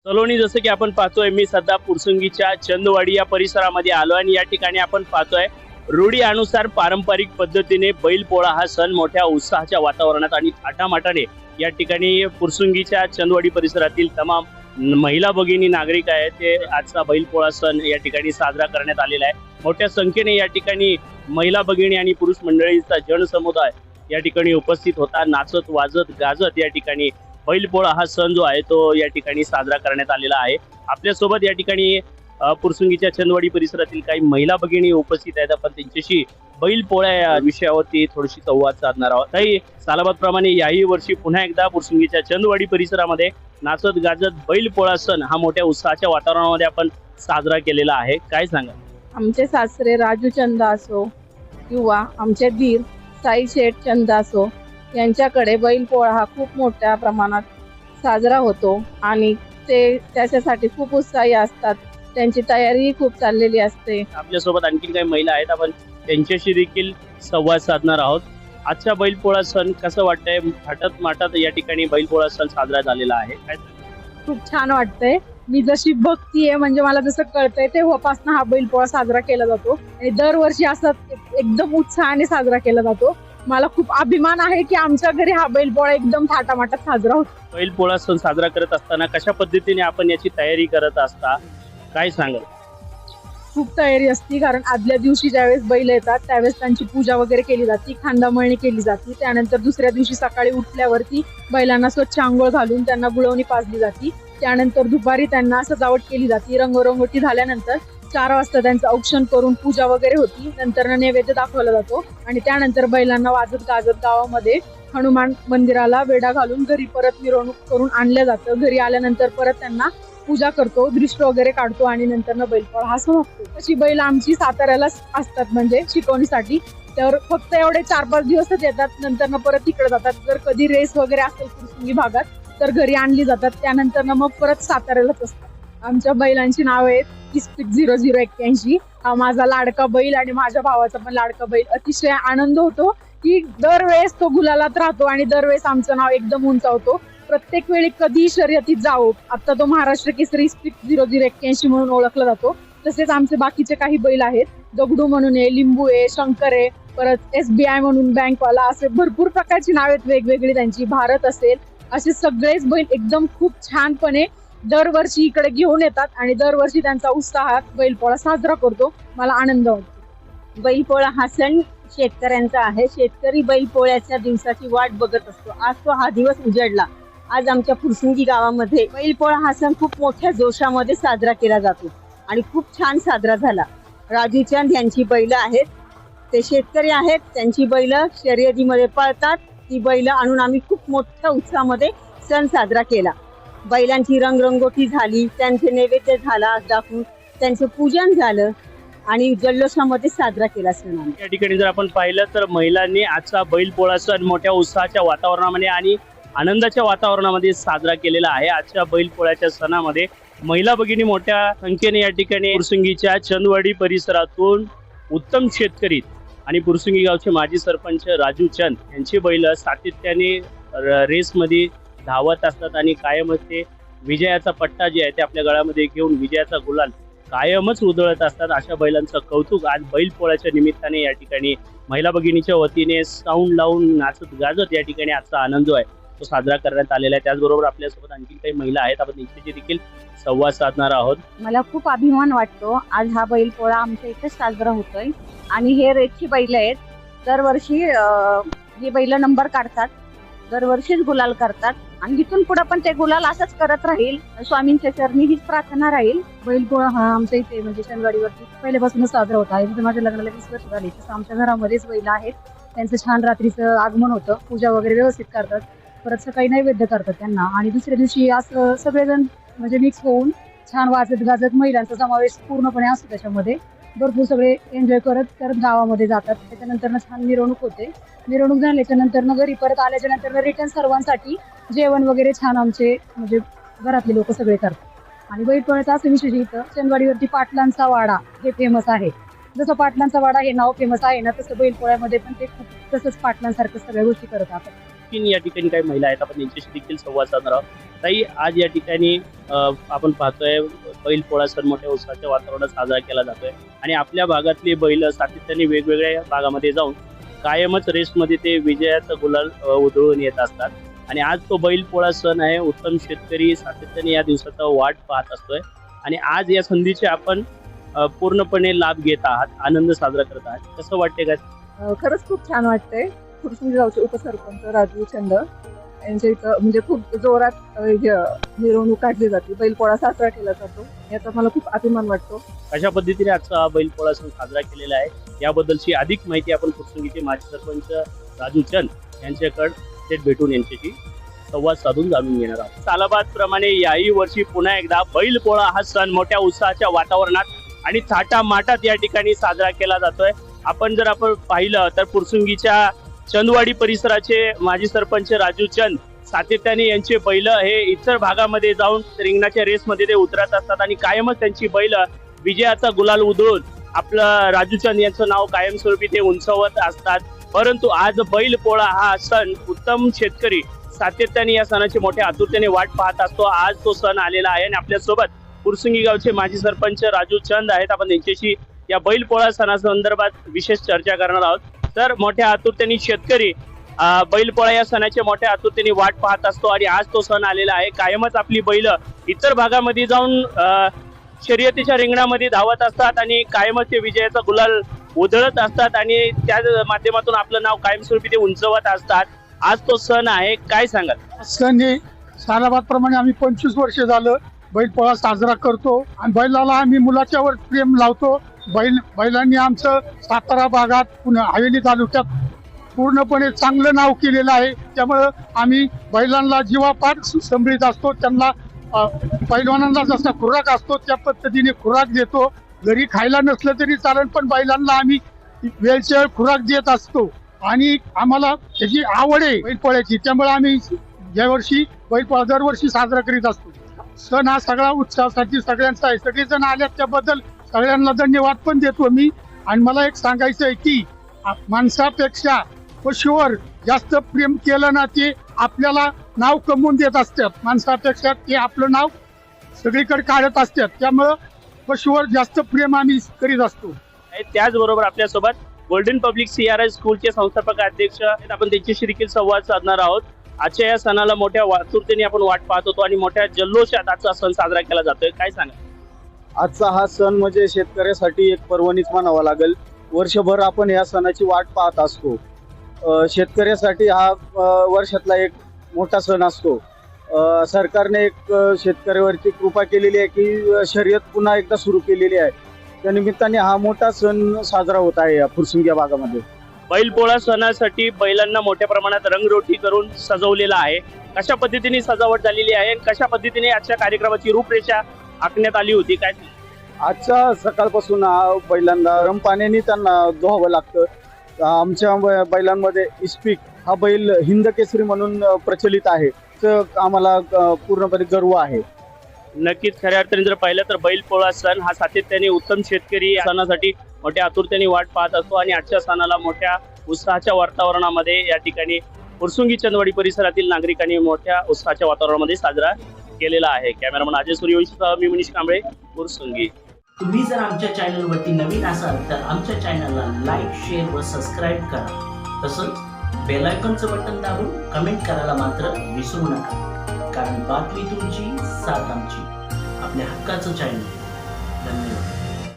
सलोनी जसं की आपण पाहतोय, मी सध्या पुरसुंगीच्या चंदवाडी या परिसरामध्ये आलो आणि या ठिकाणी आपण पाहतोय रूढी अनुसार पारंपरिक पद्धतीने बैलपोळा हा सण मोठ्या उत्साहाच्या वातावरणात आणि थाटामाटाने या ठिकाणी पुरसुंगीच्या चंदवाडी परिसरातील तमाम महिला भगिनी नागरिक आहेत ते आजचा बैलपोळा सण या ठिकाणी साजरा करण्यात आलेला आहे। मोठ्या संख्येने या ठिकाणी महिला भगिनी आणि पुरुष मंडळीचा जनसमुदाय या ठिकाणी उपस्थित होता। नाचत वाजत गाजत या ठिकाणी बैलपोळा हा सण जो आहे तो या ठिकाणी साजरा करण्यात आलेला आहे। आपल्यासोबत या ठिकाणी पुरसुंगीच्या चंदवाडी परिसरातील काही महिला भगिनी उपस्थित आहेत। आपण त्यांच्याशी बैलपोळ्या या विषयावरती थोडीशी संवाद साधणार आहोत। काही सालाबादप्रमाणे याही वर्षी पुन्हा एकदा पुरसुंगीच्या चंदवाडी परिसरामध्ये नाचत गाजत बैलपोळा सण हा मोठ्या उत्साहाच्या वातावरणामध्ये आपण साजरा केलेला आहे। काय सांगा? आमचे सासरे राजू चंद असो किंवा आमचे दीर साई शेठ चंद असो यांच्याकडे बैलपोळा हा खूप मोठ्या प्रमाणात साजरा होतो आणि ते त्याच्यासाठी खूप उत्साही असतात। त्यांची तयारी खूप चाललेली असते। आपल्यासोबत आणखी काही महिला आहेत, आपण त्यांच्याशी देखील संवाद साधणार आहोत। आजचा बैलपोळा सण कसं वाटतंय? थाटात माटात या ठिकाणी बैलपोळा सण साजरा झालेला आहे। काय खूप छान वाटतंय। मी जशी बघतीये म्हणजे मला जसं कळतंय तेव्हापासून हा बैलपोळा साजरा केला जातो आणि दरवर्षी असा एकदम उत्साहाने साजरा केला जातो। मला खूप अभिमान आहे की आमच्या घरी हा बैलपोळा एकदम थाटामाटात साजरा होतो। बैलपोळा सण साजरा करत असताना कशा पद्धतीने आपण याची तयारी करत असता, काय सांगाल? खूप तयारी असते, कारण आदल्या दिवशी ज्यावेळेस बैल येतात त्यावेळेस त्यांची पूजा वगैरे केली जाते, खांदामळणी केली जाते। त्यानंतर दुसऱ्या दिवशी सकाळी उठल्यावरती बैलांना स्वच्छ आंघोळ घालून त्यांना गुळवणी पाजली जाते। त्यानंतर दुपारी त्यांना सजावट केली जाते। रंगरंगोटी झाल्यानंतर 4 वाजता त्यांचं औक्षण करून पूजा वगैरे होती। नंतर नैवेद्य दाखवला जातो आणि त्यानंतर बैलांना वाजत गाजत गावामध्ये हनुमान मंदिराला वेढा घालून घरी परत मिरवणूक करून आणलं जातं। घरी आल्यानंतर परत त्यांना पूजा करतो, दृष्ट वगैरे काढतो आणि नंतर बैलपोळा हा समाप्त होतो। अशी बैल आमची साताऱ्याला असतात म्हणजे शिकवणीसाठी, तर फक्त एवढे 4-5 दिवसच येतात, नंतर परत तिकडे जातात। जर कधी रेस वगैरे असेल पुरसुंगी भागात तर घरी आणली जातात, त्यानंतर मग परत साताऱ्यालाच असतात। आमच्या बैलांची नाव आहेत इस्पिक 0081। हा माझा लाडका बैल आणि माझ्या भावाचा पण लाडका बैल। अतिशय आनंद होतो की दरवेळेस तो गुलालात राहतो आणि दरवेळेस आमचं नाव एकदम उंचावतो। प्रत्येक वेळी कधी शर्यतीत जावो, आता तो महाराष्ट्र केसरी इस्पिक 0081 म्हणून ओळखला जातो। तसेच आमचे बाकीचे काही बैल आहेत, दगडू म्हणून आहे, लिंबू आहे, शंकर आहे, परत SBI म्हणून बँकवाला, असे भरपूर प्रकारची नाव आहेत वेगवेगळी त्यांची। भारत असेल, असे सगळेच बैल एकदम खूप छानपणे दरवर्षी इकडे घेऊन येतात आणि दरवर्षी त्यांचा उत्साहात बैलपोळा साजरा करतो। मला आनंद वाटतो। बैलपोळा हा सण शेतकऱ्यांचा आहे। शेतकरी बैलपोळ्याच्या दिवसाची वाट बघत असतो। आज तो हा दिवस उजडला। आज आमच्या पुरसुंगी गावामध्ये बैलपोळा हा सण खूप मोठ्या जोशामध्ये साजरा केला जातो आणि खूप छान साजरा झाला। राजू चंद यांची बैल आहेत, ते शेतकरी आहेत, त्यांची बैल शर्यतीमध्ये पळतात। ती बैल आणून आम्ही खूप मोठ्या उत्साहामध्ये सण साजरा केला। बैलांची रंगरंगोटी झाली, त्यांचे नैवेद्य झाला दाखवून, त्यांचं पूजन झालं आणि जल्लोषामध्ये साजरा केला सण। या ठिकाणी जर आपण पाहिलं तर महिलांनी आजचा बैलपोळा सण मोठ्या उत्साहाच्या वातावरणामध्ये आणि आनंदाच्या वातावरणामध्ये साजरा केलेला आहे। आजच्या बैलपोळ्याच्या सणामध्ये महिला भगिनी मोठ्या संख्येने या ठिकाणी पुरसुंगीच्या चंदवाडी परिसरातून उत्तम शेतकरी आणि पुरसुंगी गावचे माजी सरपंच राजू चंद यांची बैल सातत्याने रेसमध्ये धावत असतात आणि कायमच ते विजयाचा पट्टा जे आहे ते आपल्या गळ्यामध्ये घेऊन विजयाचा गुलाल कायमच उधळत असतात। अशा बैलांचं कौतुक आज बैलपोळ्याच्या निमित्ताने या ठिकाणी महिला भगिनीच्या वतीने साऊंड लावून नाचत गाजत या ठिकाणी आजचा आनंद जो आहे तो साजरा करण्यात आलेला आहे। त्याचबरोबर आपल्यासोबत आणखी काही महिला आहेत, आपण त्यांच्याशी देखील संवाद साधणार आहोत। मला खूप अभिमान वाटतो, आज हा बैलपोळा आमच्या इथे साजरा होतोय आणि हे रेसची बैल आहेत। दरवर्षी ही बैल नंबर काढतात, दरवर्षीच गुलाल करतात आणि इथून पुढे पण ते गुलाल असंच करत राहील। स्वामींच्या चरणी हीच प्रार्थना राहील। बैलपोळा हा आमच्या इथे म्हणजे चंदवाडीवरती पहिल्यापासूनच साजरा होता आहे। माझ्या लग्नाला 20 वर्ष झाली, तसं आमच्या घरामध्येच बैल आहेत। त्यांचं छान रात्रीचं आगमन होतं, पूजा वगैरे व्यवस्थित करतात, परत सकाळी नैवेद्य करतात त्यांना आणि दुसऱ्या दिवशी असं सगळेजण म्हणजे मिक्स होऊन छान वाजत गाजत महिलांचा समावेश पूर्णपणे असतो त्याच्यामध्ये। भरपूर सगळे एन्जॉय करत करत गावामध्ये जातात। त्याच्यानंतर छान मिरवणूक होते। मिरवणूक झाल्याच्या नंतर घरी परत आल्याच्या नंतर रिटर्न सर्वांसाठी जेवण वगैरे छान आमचे म्हणजे घरातले लोक सगळे करतात। आणि बैलपोळ्याचा असं विशेष इथं चंदवाडीवरती पाटलांचा वाडा हे फेमस आहे। जसं पाटलांचा वाडा हे नाव फेमस आहे ना, तसं बैलपोळ्यामध्ये पण ते खूप तसंच पाटलांसारखं सगळ्या गोष्टी करत असतात। शौकीन या ठिकाणी काही महिला आहेत, आपण त्यांच्याशी देखील संवाद साधणार आहोत. ताई, आज या ठिकाणी आपण पाहतोय बैल पोळा सण मोठ्या उत्साहाच्या वातावरणात साजरा केला जातोय आणि आपल्या भागातली बैल सातत्याने वेगवेगळ्या भागामध्ये जाऊन कायमच रेसमध्ये ते विजयाचा गुलाल उधळून येत असतात. आणि आज तो बैल पोळा सण आहे. उत्तम शेतकरी सातत्याने या दिवसाचा वाट पाहत असतोय आणि आज या संधीचे आपण पूर्णपणे लाभ घेत आहात, आनंद साजरा करत आहात. कसं वाटते का? खरंच खूप छान वाटतंय. फुरसुंगी गावचे उपसरपंच राजू चंद यांच्या इथं म्हणजे खूप जोरात मिरवणूक काढली जाते, बैलपोळा साजरा केला जातो, याचा मला खूप अभिमान वाटतो. अशा पद्धतीने आजचा हा बैल पोळा सण साजरा केलेला आहे. याबद्दलची अधिक माहिती आपण फुरसुंगीचे माजी सरपंच राजू चंद यांच्याकडे थेट भेटून यांच्याशी संवाद साधून जाणून घेणार आहोत. सालाबाद प्रमाणे याही वर्षी पुन्हा एकदा बैल पोळा हा सण मोठ्या उत्साहाच्या वातावरणात आणि थाटामाटात या ठिकाणी साजरा केला जातोय. आपण पाहिलं तर फुरसुंगीच्या चंदवाडी परिसराचे माजी सरपंच राजू चंद सातत्याने यांचे बैल हे इतर भागामध्ये जाऊन रिंगणाच्या रेसमध्ये ते उतरत असतात आणि कायमच त्यांची बैल विजयाचा गुलाल उधळून आपलं राजू चंद यांचं नाव कायमस्वरूपी ते उंचावत असतात. परंतु आज बैल पोळा हा सण उत्तम शेतकरी सातत्याने या सणाची मोठ्या आतुरतेने वाट पाहत असतो. आज तो सण आलेला आहे आणि आपल्यासोबत फुरसुंगी गावचे माजी सरपंच राजू चंद आहेत. आपण त्यांच्याशी या बैल पोळा सणासंदर्भात विशेष चर्चा करणार आहोत. तर मोठ्या आतुरतेने शेतकरी बैल पोळा या सणाच्या मोठ्या आतुरतेने वाट पाहत असतो आणि आज तो सण आलेला आहे. कायमच आपली बैल इतर भागामध्ये जाऊन शर्यतीच्या रिंगणामध्ये धावत असतात आणि कायमच ते विजयाचा गुलाल उधळत असतात आणि त्या माध्यमातून आपलं नाव कायमस्वरूपी ते उंचवत असतात. आज तो सण आहे, काय सांगाल? सण हे सालाबाद प्रमाणे आम्ही 25 वर्ष झालं बैलपोळा साजरा करतो आणि बैलाला आम्ही मुलाच्या वर प्रेम लावतो. बैलांनी आमचं सातारा भागात पुणे हवेली तालुक्यात पूर्णपणे चांगलं नाव केलेलं आहे. त्यामुळं आम्ही बैलांना जीवापाड संभळीत असतो. त्यांना पैलवानांना जसा खुराक असतो त्या पद्धतीने खुराक देतो. घरी खायला नसलं तरी चालेल, पण बैलांना आम्ही वेळच्या खुराक देत असतो आणि आम्हाला त्याची आवड आहे बैलपोळ्याची. त्यामुळे आम्ही यावर्षी बैलपोळा दरवर्षी साजरा करीत असतो. सण हा सगळा उत्साहासाठी सगळ्यांचा आहे. सगळेजण आल्यात त्याबद्दल सगळ्यांना धन्यवाद पण देतो मी. आणि मला एक सांगायचं आहे की माणसापेक्षा पशुवर जास्त प्रेम केलं ना ते आपल्याला नाव कमवून देत असतात. माणसापेक्षा ते आपलं नाव सगळीकडे काढत असतात. त्यामुळं पशुवर जास्त प्रेम आम्ही करीत असतो. त्याचबरोबर आपल्यासोबत गोल्डन पब्लिक CRI स्कूलचे संस्थापक अध्यक्ष आहेत. आपण त्यांच्याशी देखील संवाद साधणार आहोत. आजच्या या सणाला मोठ्या आतुरतेने आपण वाट पाहत होतो आणि मोठ्या जल्लोषात आजचा सण साजरा केला जातोय. काय सांगा? आजचा हा सण म्हणजे शेतकऱ्यासाठी एक पर्वणीच म्हणावा लागेल. वर्षभर आपण या सणाची वाट पाहत असतो. शेतकऱ्यासाठी हा वर्षातला एक मोठा सण असतो. सरकारने एक शेतकऱ्यावरती कृपा केलेली आहे की शर्यत पुन्हा एकदा सुरू केलेली आहे. त्या निमित्ताने हा मोठा सण साजरा होत आहे या फुरसुंगी भागामध्ये. बैलपोळा सणासाठी बैलांना मोठ्या प्रमाणात रंगरोटी करून सजवलेला आहे. कशा पद्धतीने सजावट झालेली आहे आणि कशा पद्धतीने आजच्या कार्यक्रमाची रूपरेषा आखण्यात आली होती, काय? आजच्या सकाळपासून बैलांना गरम पाण्याने त्यांना धुवावं लागतं. आमच्या बैलांमध्ये इस्पिक हा बैल हिंद केसरी म्हणून प्रचलित आहे. तर आम्हाला पूर्णपणे गर्व आहे. नक्कीच, खऱ्या अर्थाने जर पाहिलं तर बैलपोळा सण हा सातत्याने उत्तम शेतकरी या सणासाठी मोठ्या आतुरतेने वाट पाहत असतो आणि आजच्या सणाला मोठ्या उत्साहाच्या वातावरणामध्ये या ठिकाणी फुरसुंगी चंदवाडी परिसरातील नागरिकांनी मोठ्या उत्साहाच्या वातावरणामध्ये साजरा केलेला आहे. कॅमेरामन अजय सूर्यवंशीसह मी मनीष कांबळे, फुरसुंगी. तुम्ही जर आमच्या चॅनलवरती नवीन असाल तर आमच्या चॅनलला लाईक, शेअर व सबस्क्राईब करा. तसंच बेल आयकॉनचं बटन दाबून कमेंट करायला मात्र विसरू नका, कारण बातमी तुमची, साथ आमची. आपल्या हक्काचं चॅनल